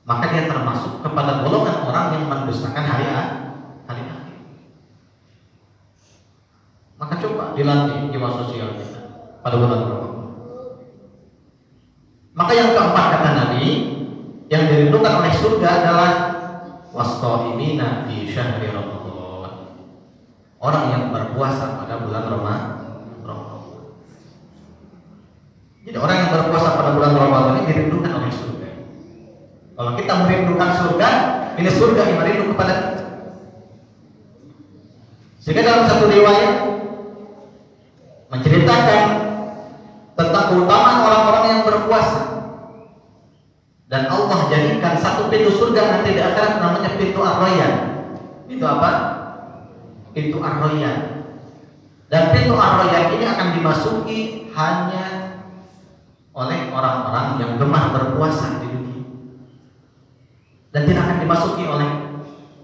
maka dia termasuk kepada golongan orang yang mendustakan hari akhir. Maka coba dilatih jiwa sosial kita pada bulan Ramadan. Maka yang keempat kata Nabi, yang dirindukan oleh surga adalah was-shaimina fi syahri Ramadan. Orang yang berpuasa pada bulan Ramadan. Jadi orang yang berpuasa pada bulan Ramadan ini dirindukan oleh surga. Kalau kita merindukan surga, ini surga yang merindu kepada kita. Sehingga dalam satu riwayat menceritakan tentang keutamaan orang-orang yang berpuasa, dan Allah jadikan satu pintu surga nanti di akhirat namanya pintu Ar-Rayyan. Pintu apa? Pintu Ar-Rayyan. Dan pintu Ar-Rayyan ini akan dimasuki hanya oleh orang-orang yang gemar berpuasa di dunia, dan tidak akan dimasuki oleh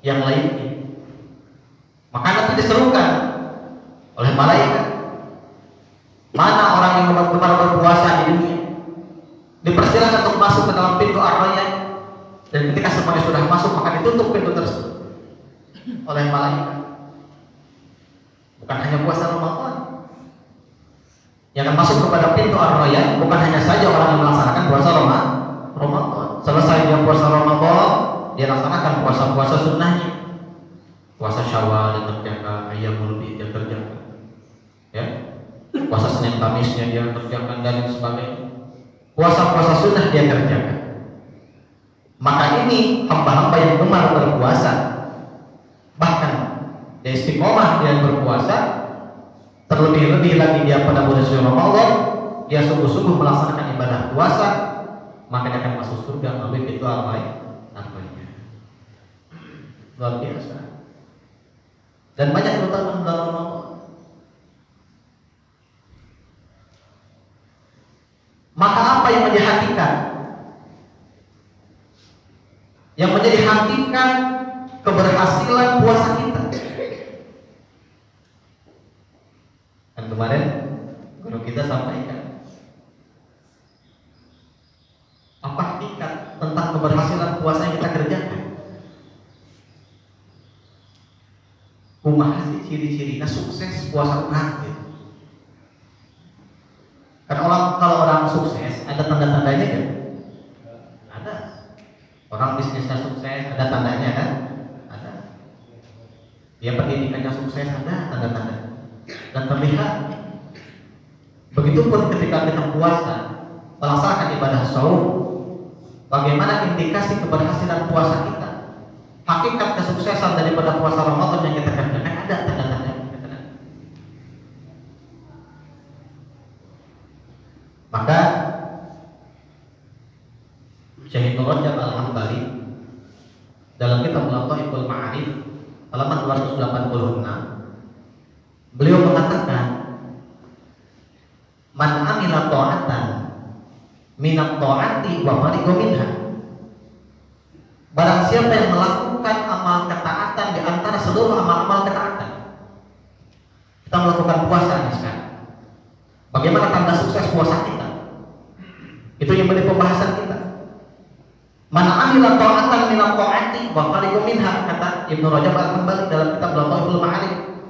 yang lainnya. Maka nanti diserukan oleh malaikat, mana orang yang gemar berpuasa di dunia, dipersilakan untuk masuk ke dalam pintu Ar-Rayyan. Dan ketika semuanya sudah masuk, maka ditutup pintu tersebut oleh malaikat. Bukan hanya puasa Ramadan yang akan masuk kepada pintu Ar-Rayyan, bukan hanya saja orang yang melaksanakan puasa Ramadan. Selesai dia puasa Ramadan, dia laksanakan puasa-puasa sunnahnya. Puasa Syawal dia kerjakan, Ayyamul Bid dia kerjakan, ya. Puasa Senin Kamisnya dia kerjakan dan sebagainya. Puasa-puasa sunnah dia kerjakan. Maka ini hamba-hamba yang gemar berpuasa, bahkan dia istiqomah dia berpuasa, terlebih-lebih lagi dia pada bulan suci Ramadan, dia sungguh-sungguh melaksanakan ibadah puasa, maka dia akan masuk surga melalui pintu Ar-Rayyan. Luar biasa. Dan banyak keutamaan dalam Ramadan. Maka apa yang menjadi hakikat? Yang menjadi hakikat keberhasilan puasa kita. Dan kemarin guru kita sampaikan apa hakikat tentang keberhasilan puasa yang kita kerjakan. Kumaha sih ciri-cirinya sukses puasa orang gitu. Karena kalau orang sukses ada tanda-tandanya kan? Ada. Orang bisnisnya sukses ada tandanya kan? Ada. Dia pendidikannya sukses ada tanda-tanda. Dan terlihat. Begitupun ketika kita puasa, melaksanakan ibadah saum, bagaimana indikasi keberhasilan puasa kita? Hakikat kesuksesan daripada puasa Ramadan yang kita kerjakan ada tanda-tanda. Maka Syekh Ibnu Rajab Al-Hambali dalam kitab Lataiful Ma'arif halaman 286 beliau mengatakan, man amila ta'atan minat ta'ati wa fariqa minha. Barang siapa yang melakukan amal ketaatan di antara seluruh amal-amal ketaatan. Kita melakukan puasa nih sekarang. Bagaimana tanda sukses puasa kita? Itu yang menjadi pembahasan kita. Man amila ta'atan minat ta'ati wa fariqa minha, kata Ibnu Rajab Al-Hambali dalam kitab Lataiful Ma'arif.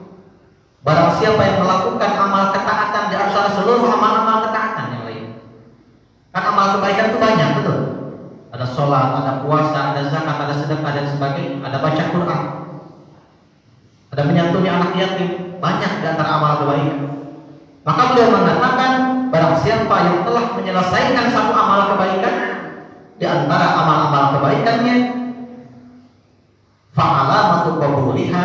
Barang siapa yang melakukan amal ketaatan di antara seluruh amal-amal ketaatan yang lain. Kan amal kebaikan itu banyak, betul. Ada sholat, ada puasa, ada zakat, ada sedekah dan sebagainya. Ada baca Quran, ada menyantuni anak yatim, banyak di antara amal kebaikan. Maka beliau mengatakan, barang siapa yang telah menyelesaikan satu amal kebaikan di antara amal-amal kebaikannya, fa'alamatu qabuliha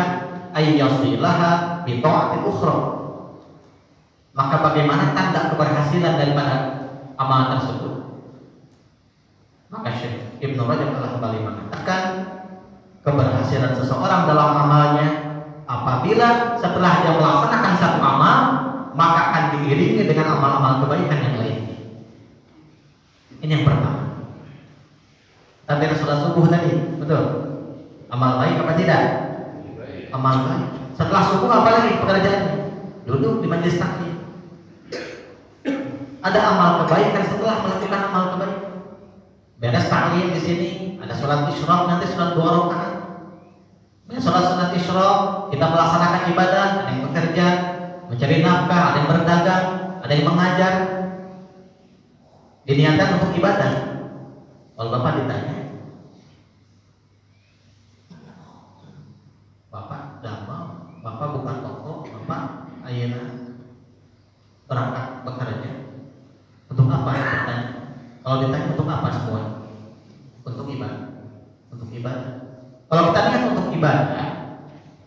ayyasilaha bi ta'atil ukhra. Maka bagaimana tanda keberhasilan daripada amal tersebut? Maka Syekh Ibnu Rajab Al-Hambali mengatakan, keberhasilan seseorang dalam amalnya apabila setelah dia melaksanakan satu amal, maka akan diiringi dengan amal-amal kebaikan yang lain. Ini yang pertama. Tadi sholat subuh tadi, betul. Amal baik apa tidak? Amal baik. Setelah subuh apa lagi pekerjaannya? Duduk di majelis taklim. Ada amal kebaikan setelah melakukan amal kebaikan. Beres taklim di sini, ada sholat isyraq, nanti sholat 2 rakaat. Sholat sunat isyraq, kita melaksanakan ibadah, ada yang bekerja, mencari nafkah, ada yang berdagang, ada yang mengajar. Diniatkan untuk ibadah. Kalau Bapak ditanya, Bapak damel, Bapak bukan toko, Bapak ayeuna berangkat bekerja. Untuk apa ya bertanya? Kalau ditanya untuk apa semua? Untuk ibadah. Untuk ibadah. Kalau kita niat untuk ibadah,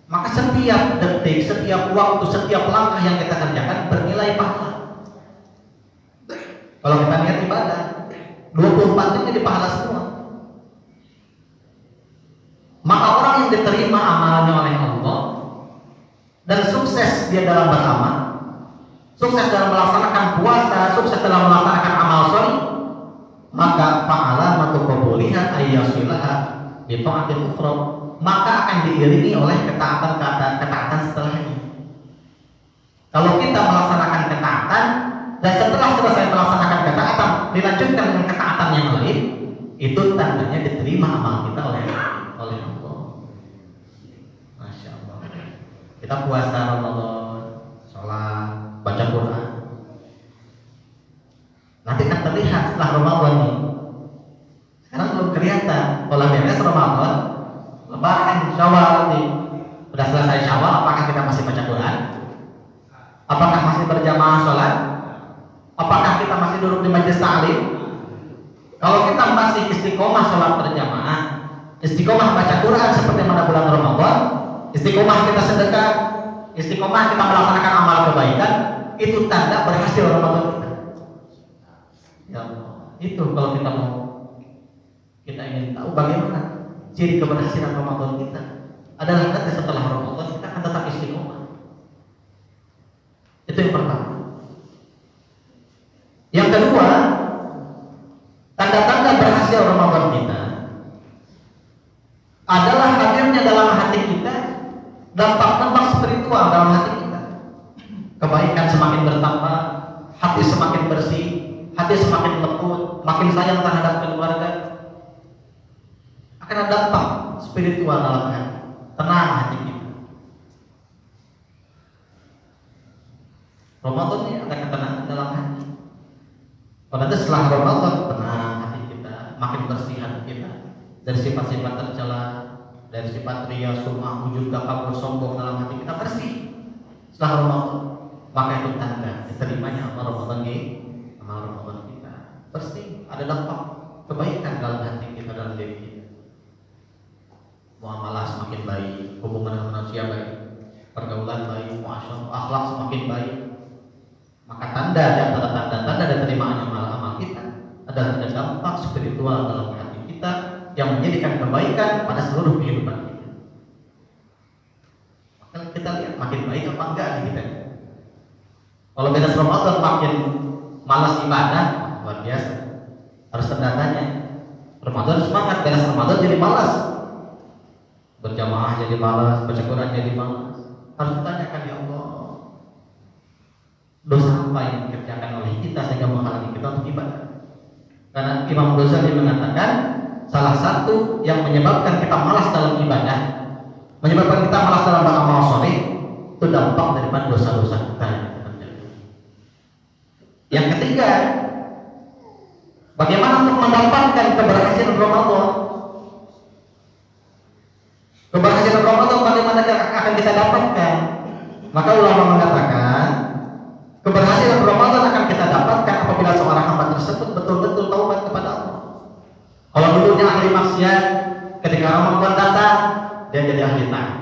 maka setiap setiap detik, setiap waktu, setiap langkah yang kita kerjakan bernilai pahala. Kalau kita niat ibadah 24 jam jadi pahala semua. Maka orang yang diterima amalannya oleh Allah dan sukses dia dalam beramal, sukses dalam melaksanakan puasa, sukses dalam melaksanakan amal soleh, maka fa'alamatu qabuliha ayyasilaha bi ta'atil ukhra, maka akan diiringi oleh ketaatan setelahnya. Kalau kita melaksanakan ketaatan dan setelah selesai melaksanakan ketaatan dilanjutkan dengan ketaatan yang lain, itu tandanya diterima amal kita oleh Allah. Masya Allah. Kita puasa Ramadan, sholat, baca Quran. Nanti akan terlihat setelah Ramadan nih. Sekarang belum kelihatan. Kalau beres Ramadan, Lebaran, Syawal nanti. Sudah selesai Syawal, apakah kita masih baca Quran? Apakah masih berjamaah sholat? Apakah kita masih duduk di majelis ta'lim? Kalau kita masih istiqomah sholat berjamaah, istiqomah baca Quran seperti mana bulan Ramadan, istiqomah kita sedekah, istiqomah kita melaksanakan amal kebaikan, itu tanda berhasil Ramadan kita. Ya Allah, itu kalau kita ingin tahu bagaimana ciri keberhasilan Ramadan kita adalah nanti setelah Ramadan kita akan tetap istiqomah. Itu yang pertama. Yang kedua, tanda-tanda berhasil Ramadan kita adalah hadirnya dalam hati kita dampak-dampak spiritual dalam hati kita. Kebaikan semakin bertambah, hati semakin bersih, hati semakin lembut, makin sayang terhadap keluarga. Akan ada dampak spiritual dalam hati, tenang hati kita. Ramadan ini ada ketenangan dalam hati. Pada setelah Ramadan tenang hati kita, makin bersih hati kita dari sifat-sifat tercela, dari sifat riya, sum'ah, ujub, takabur, sombong dalam hati kita bersih. Setelah Ramadan, maka itu tanda diterimanya amal Ramadan kita. Bersih, ada dampak kebaikan dalam hati kita, dalam diri kita. Muamalah semakin baik, hubungan dengan manusia baik, pergaulan baik, muasyarah, akhlak semakin baik. Maka tanda di antara tanda-tanda diterimanya amal kita adalah ada dampak spiritual dalam hati kita yang menjadikan kebaikan pada seluruh kehidupan kita. Maka kita lihat makin baik apa enggak nih kita. Kalau beres Ramadan makin malas ibadah, luar biasa. Harus tanda-tandanya. Ramadan semangat, beres Ramadan jadi malas. Berjamaah jadi malas, baca Quran jadi malas. Harus ditanyakan, ya Allah, dosa apa yang dikerjakan oleh kita sehingga menghalangi kita untuk ibadah? Karena Imam Ghazali mengatakan salah satu yang menyebabkan kita malas dalam ibadah, menyebabkan kita malas dalam beramal soleh, itu dampak daripada dosa-dosa kita yang kita kerjakan. Yang ketiga, bagaimana untuk mendapatkan keberhasilan Ramadan? Keberhasilan Ramadan bagaimana akan kita dapatkan? Maka ulama mengatakan keberhasilan Ramadan akan kita dapatkan apabila seorang hamba tersebut betul-betul taubat kepada Allah. Kalau dulunya ahli maksiat, ketika Ramadan datang, dia jadi ahli taat.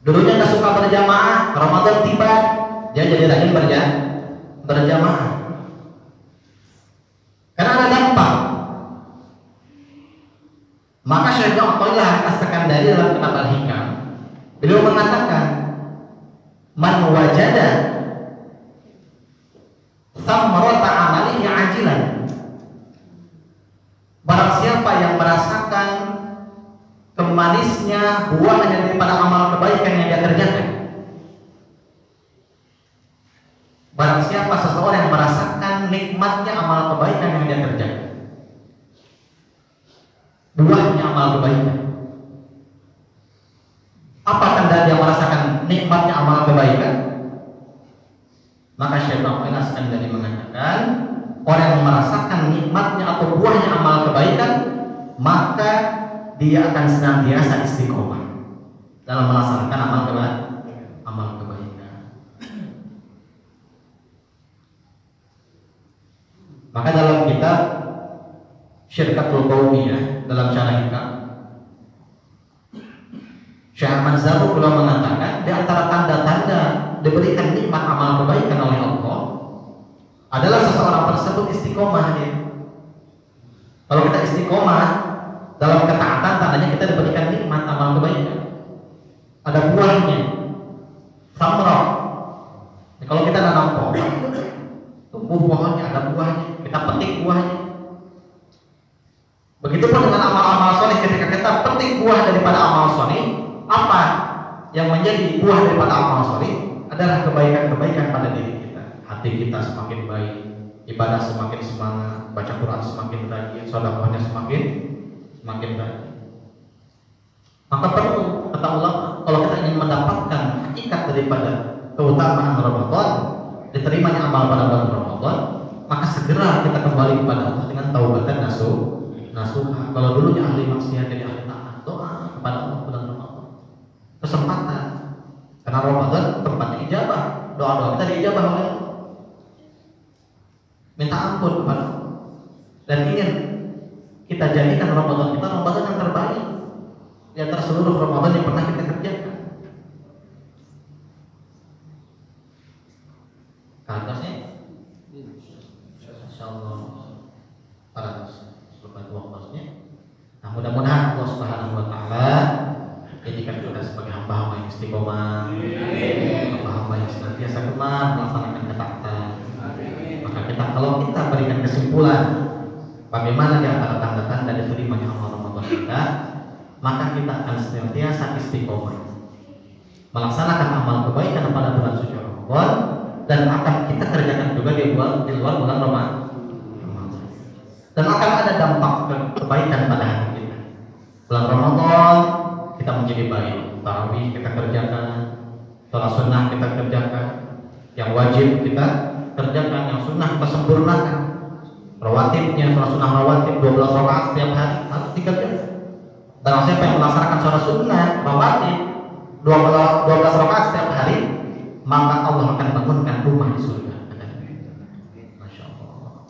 Dulunya tidak suka berjamaah, Ramadan tiba, dia jadi rajin berjamaah. Karena ada dampak. Maka Syekh Abdullah As-Sakandari dalam kitab Al-Hikam, beliau mengatakan, man wajada thamrata amalihi ajilan, barang siapa yang merasakan kemanisnya buahnya daripada amal kebaikan yang dia kerjakan, barang siapa seseorang yang merasakan nikmatnya amal kebaikan yang dia kerjakan, buahnya amal kebaikan. Apa tanda dia merasakan nikmatnya amal kebaikan? Maka Syekh Abdullah As-Sakandari mengatakan, orang yang merasakan nikmatnya atau buahnya amal kebaikan, maka dia akan senantiasa istiqomah dalam melaksanakan amal kebaikan. Maka dalam kitab Syirkatul Qaumiyah dalam syarah Hikam, Syekh Ahmad Zarruq beliau mengatakan di antara tanda-tanda diberikan nikmat amal kebaikan oleh Allah adalah seseorang tersebut istiqomah dia. Kalau kita istiqomah dalam ketaatan, tandanya kita diberikan nikmat amal kebaikan. Ada buahnya, samrah. Kalau kita nanam pohon, tumbuh pohonnya, ada buahnya, kita petik buahnya. Begitupun dengan amal-amal soleh, ketika kita petik buah daripada amal soleh, apa yang menjadi buah daripada amal soleh adalah kebaikan-kebaikan pada diri kita. Hati kita semakin baik, ibadah semakin semangat, baca Quran semakin rajin, sedekahnya semakin baik. Maka perlu kata ulama, kalau kita ingin mendapatkan hakikat daripada keutamaan Ramadan, diterimanya amal pada bulan Ramadan, maka segera kita kembali kepada Allah dengan taubat dan nasuha. Kalau dulunya ahli maksiat jadi ahli taat, doa kepada Allah bulan Ramadan. Kesempatan, karena Ramadan tempatnya ijabah, doa-doa kita diijabah oleh Allah. Minta ampun kepada Allah dan ingin kita jadikan Ramadan kita Ramadan yang terbaik di antara seluruh Ramadan yang pernah kita kerjakan. Ke atasnya, insyaallah para sobat waktunya. Nah, mudah-mudahan Allah Subhanahu Wa Taala jadikan kita sebagai hamba-hamba yang istiqomah, hamba-hamba yang senantiasa gemar melaksanakan ketaatan. Maka kalau kita berikan kesimpulan bagaimana di antara tanda-tanda diterimanya amal Ramadan kita, maka kita akan senantiasa istiqomah melaksanakan amal kebaikan pada bulan suci Ramadan dan akan kita kerjakan juga di luar bulan Ramadan. Dan akan ada dampak kebaikan pada hati kita. Bulan Ramadan kita menjadi baik, tarawih kita kerjakan, sholat sunnah kita kerjakan, yang wajib kita kerjakan, yang sunnah kita sempurnakan. Rawatibnya, sholat sunnah rawatib 12 rakaat setiap hari harus dikerjakan. Dan siapa yang melaksanakan sholat sunnah rawatib 12 rakaat setiap hari, maka Allah akan bangunkan rumah di surga. Masya Allah.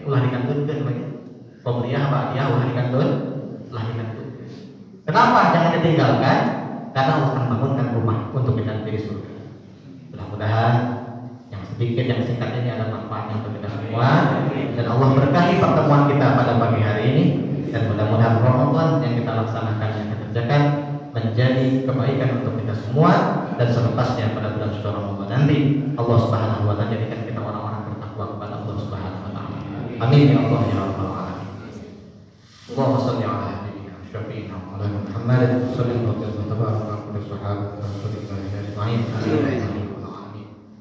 Ulah dikantun bagi pemberian hadiah, ulah dikantun. Kenapa jangan ditinggalkan? Karena Allah akan bangunkan rumah untuk kita di surga. Mudah-mudahan yang sedikit yang singkat ini ada manfaatnya untuk kita semua, dan Allah berkahi pertemuan kita pada pagi hari ini, dan mudah-mudahan Ramadan yang kita laksanakan, yang kita kerjakan menjadi kebaikan untuk kita semua, dan selepasnya pada bulan suci Ramadan nanti Allah Subhanahu Wa Taala jadikan kita orang-orang bertakwa kepada Allah Subhanahu Wa Taala. Amin ya Allah ya rabbal alamin. Allahumma shalli ala syafi'ina wa ala Muhammad sallallahu alaihi wa sallam wa sahabat Rasulullah ajma'in.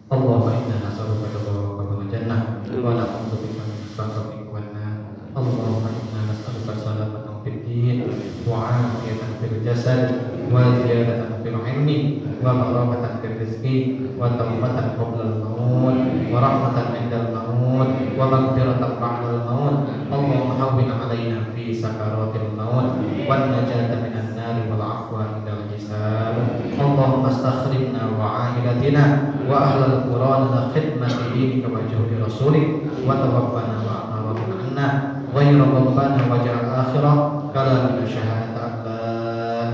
Allahumma inna nas'aluka ridha wal jannah wa na'udzu bika min sakhatika wan nar. Allahumma inna nas'aluka salamatan fid din wa 'afiyatan fil jasad wa ziyadatan fil 'ilmi wa barakatan fil rizqi wa tawbatan qabla al-maut wa rahmatan 'inda al-maut wa maghfiratan ba'da al-maut. Allahumma hawwin 'alaina fi sakaratil maut wan najata minan nar wal 'afwa 'inda al-hisab. Allahumma astaghfirna wa 'ailatina wa ahlal qur'an khidmati dinika wa juhdi rasulik wa tawaffana wa aqrabna anna wa rabbana wa ja'al akhirah kalamina syahadatan la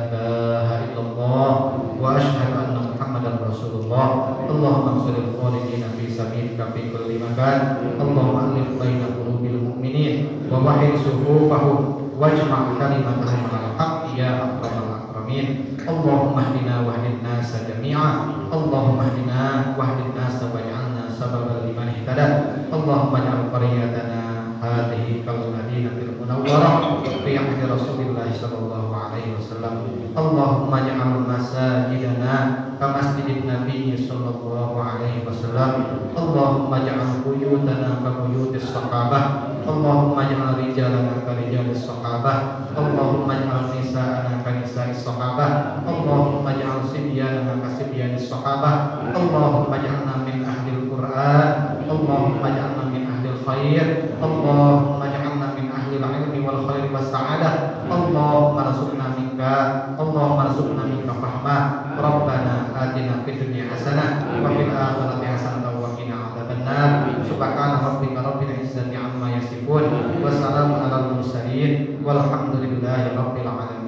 ilaha illallah wa asyhadu anna Muhammadan Rasulullah. Allahumma ansuril khalidina fi sabilika fi kulli makan. Allahumma alif baina qulubil mu'minin wa wahid sufufahum wajma' kalimatahum ala haqqi ya akramal akramin. Allahumma hdina wahdin nasa jami'a. Allahumma hdina wahdin nasa waj'alna sababan liman ihtada. Allahumma ja'al qaryatana hadhihi kal madinatil munawwarah fi ahdi Rasulillah sallallahu alaihi wasallam. Allahumma ja'al masajidana ka masjidin Nabi sallallahu alaihi wasallam. Allahumma ja'al buyutana ka buyutis sahabah. Allahumma ja'al rijalana ka rijalis sahabah. Allahumma ja'al nisa'ana ka nisa'is sahabah. Allahumma ja'al sibyanana ka sibyanis sahabah. Allahumma ja'alna min ahlil Qur'an. Allahumma ja'alna min ahlil khair. Allahumma ja'alna min ahlil ilmi wal khair was sa'adah. Allahumma rzuqna minka. Allahumma rzuqna minka fahma. Rabbana atina fid dunya hasanah wa fil akhirati hasanah wa qina adzabannar. Subhana rabbika rabbil izzati amma yasifun wa salamun alal mursalin walhamdulillahi rabbil alamin.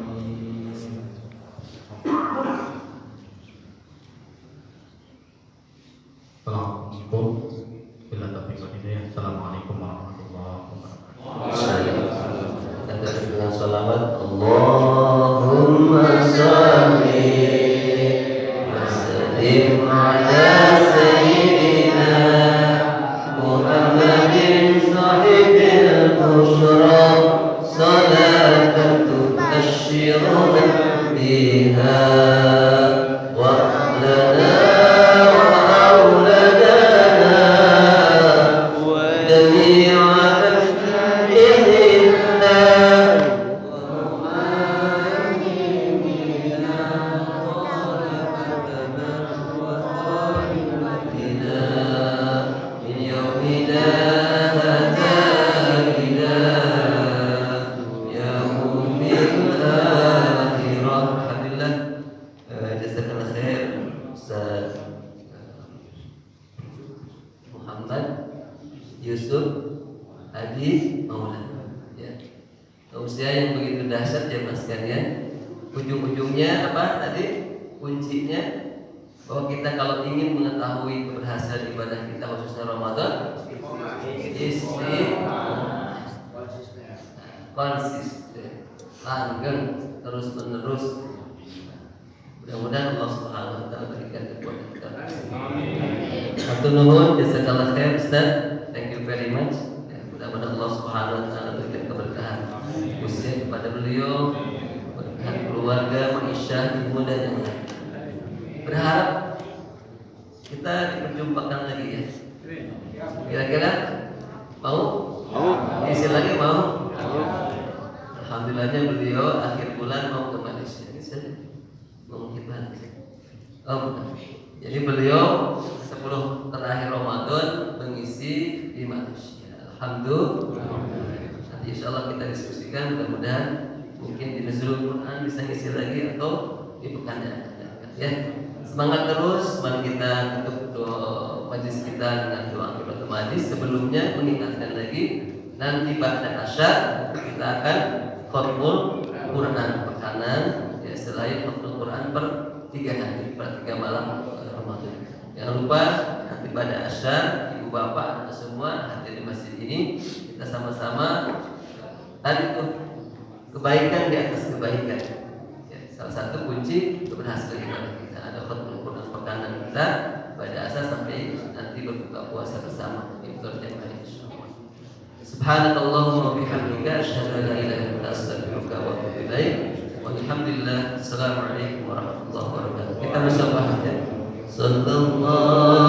salawat. Allahumma sholli wa sallim ala sayyidina Muhammadin sahibil busyra salatan tubashshiruna biha wa lana wa auladana wa jami'a ahlihinna wa mu'minina wa rabbana wa khalifatina min yawmina hadza ila yaumil akhirah. Alhamdulillah, jazakallah khair Ustaz Muhammad Yusuf Hadi Maulana. Ya. Tausiah yang begitu dahsyat ya Mas sekalian. Ujung-ujungnya apa tadi? Kuncinya bahwa kita kalau ingin mengetahui keberhasilan ibadah kita khususnya Ramadan, konsisten, langgeng, terus menerus. Mudah-mudahan Allah Subhanahu wa taala berikan kekuatan kita. Satu nuhun, jazakallah khair Ustaz. Thank you very much. Ya, mudah-mudahan Allah Subhanahu wa taala berikan keberkahan usia kepada beliau, berkah keluarga, maisha, ilmu dan yang lain. Berharap kita diperjumpakan lagi ya. Kira-kira mau? Isi lagi mau? Alhamdulillahnya beliau akhir bulan mau ke Malaysia. Mau kita. Jadi beliau 10 terakhir Ramadan mengisi di Malaysia. Alhamdulillah. Nanti insya Allah kita diskusikan, mudah-mudahan mungkin di Nuzulul Quran bisa ngisi lagi atau di pekan yang akan datang ya. Semangat terus, mari kita tutup majlis kita dengan doa kifaratul majlis. Sebelumnya mengingatkan lagi, nanti pada asyar kita akan khatmul Quran pekanan ya, selain khatmul Quran per 3 hari, per 3 malam Ramadan. Jangan lupa nanti pada asyar ibu bapak semua hadir di masjid ini, kita sama-sama tadi tuh kebaikan di atas kebaikan ya, salah satu kunci keberhasilan ibadah kita ada khatmul Quran pekanan kita pada asar sampai nanti berbuka puasa bersama iftar jamaah insyaallah. Subhanakallahumma wa bihamdika asyhadu an la ilaha illa anta astaghfiruka wa atubu ilaik. Walhamdulillah. Assalamualaikum warahmatullahi wabarakatuh. Kita bersama ya. Sallallahu